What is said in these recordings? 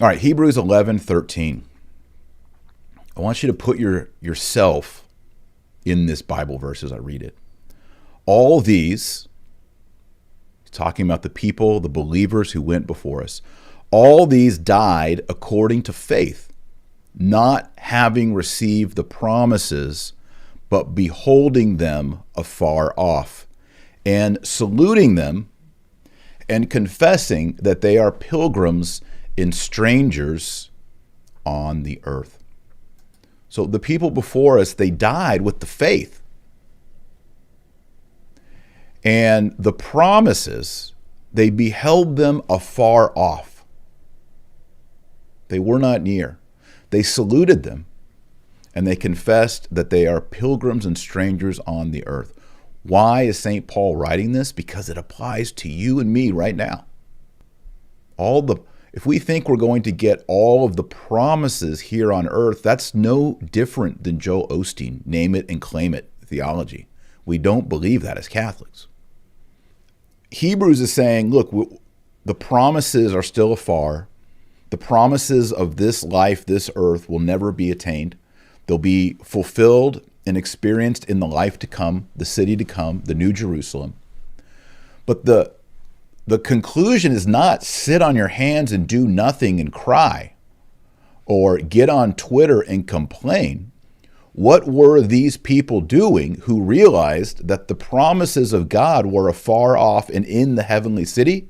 All right, Hebrews 11:13. I want you to put yourself in this Bible verse as I read it. All these, talking about the people, the believers who went before us, all these died according to faith, not having received the promises, but beholding them afar off, and saluting them, and confessing that they are pilgrims and strangers on the earth. So the people before us, they died with the faith. And the promises, they beheld them afar off. They were not near. They saluted them, and they confessed that they are pilgrims and strangers on the earth. Why is St. Paul writing this? Because it applies to you and me right now. If we think we're going to get all of the promises here on earth, that's no different than Joel Osteen, name it and claim it theology. We don't believe that as Catholics. Hebrews is saying, look, the promises are still afar. The promises of this life, this earth, will never be attained. They'll be fulfilled and experienced in the life to come, the city to come, the New Jerusalem. But the conclusion is not sit on your hands and do nothing and cry, or get on Twitter and complain. What were these people doing who realized that the promises of God were afar off and in the heavenly city?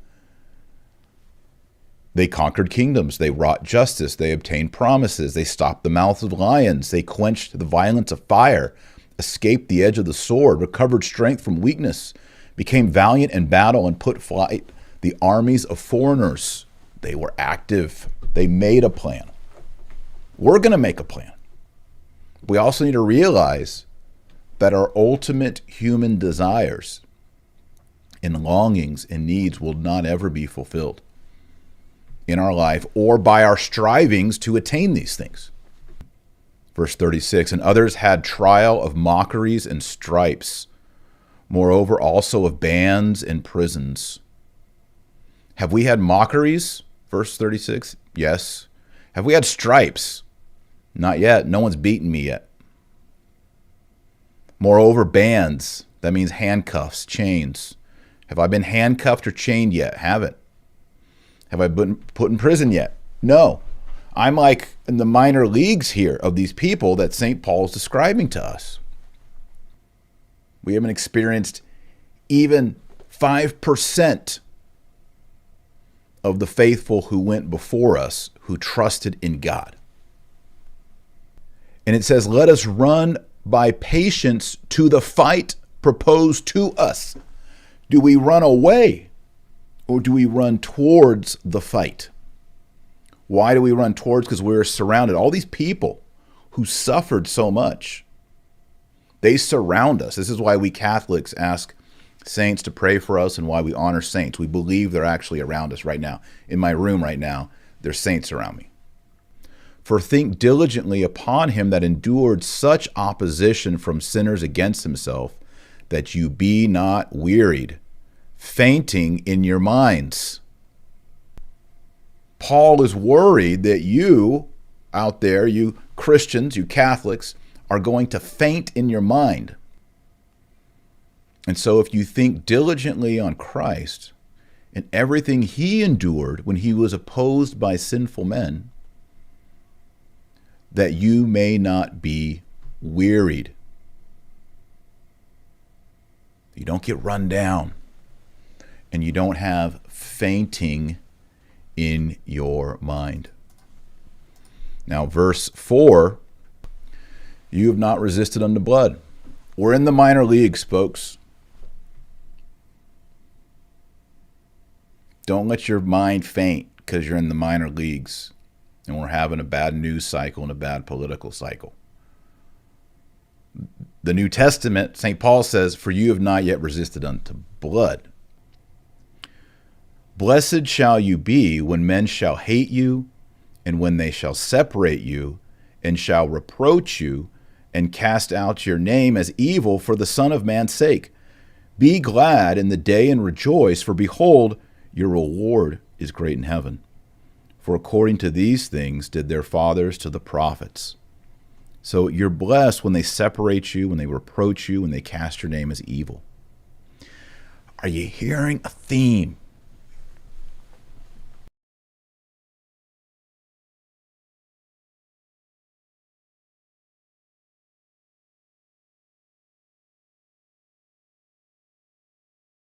They conquered kingdoms. They wrought justice. They obtained promises. They stopped the mouths of lions. They quenched the violence of fire, escaped the edge of the sword, recovered strength from weakness, became valiant in battle, and put flight the armies of foreigners. They were active. They made a plan. We're going to make a plan. We also need to realize that our ultimate human desires and longings and needs will not ever be fulfilled in our life or by our strivings to attain these things. Verse 36, and others had trial of mockeries and stripes, moreover also of bands and prisons. Have we had mockeries? Verse 36, yes. Have we had stripes? Not yet. No one's beaten me yet. Moreover, bands. That means handcuffs, chains. Have I been handcuffed or chained yet? Haven't. Have I been put in prison yet? No. I'm like in the minor leagues here of these people that St. Paul is describing to us. We haven't experienced even 5% of the faithful who went before us, who trusted in God. And it says, let us run by patience to the fight proposed to us. Do we run away or do we run towards the fight? Why do we run towards? Because we're surrounded. All these people who suffered so much, they surround us. This is why we Catholics ask saints to pray for us and why we honor saints. We believe they're actually around us right now. In my room right now, there's saints around me. For think diligently upon him that endured such opposition from sinners against himself, that you be not wearied, fainting in your minds. Paul is worried that you out there, you Christians, you Catholics, are going to faint in your mind. And so if you think diligently on Christ and everything he endured when he was opposed by sinful men, that you may not be wearied. You don't get run down, and you don't have fainting in your mind. Now, verse 4, you have not resisted unto blood. We're in the minor leagues, folks. Don't let your mind faint because you're in the minor leagues and we're having a bad news cycle and a bad political cycle. The New Testament, St. Paul says, for you have not yet resisted unto blood. Blessed shall you be when men shall hate you, and when they shall separate you, and shall reproach you, and cast out your name as evil for the Son of Man's sake. Be glad in the day and rejoice, for behold, your reward is great in heaven. For according to these things did their fathers to the prophets. So you're blessed when they separate you, when they reproach you, when they cast your name as evil. Are you hearing a theme?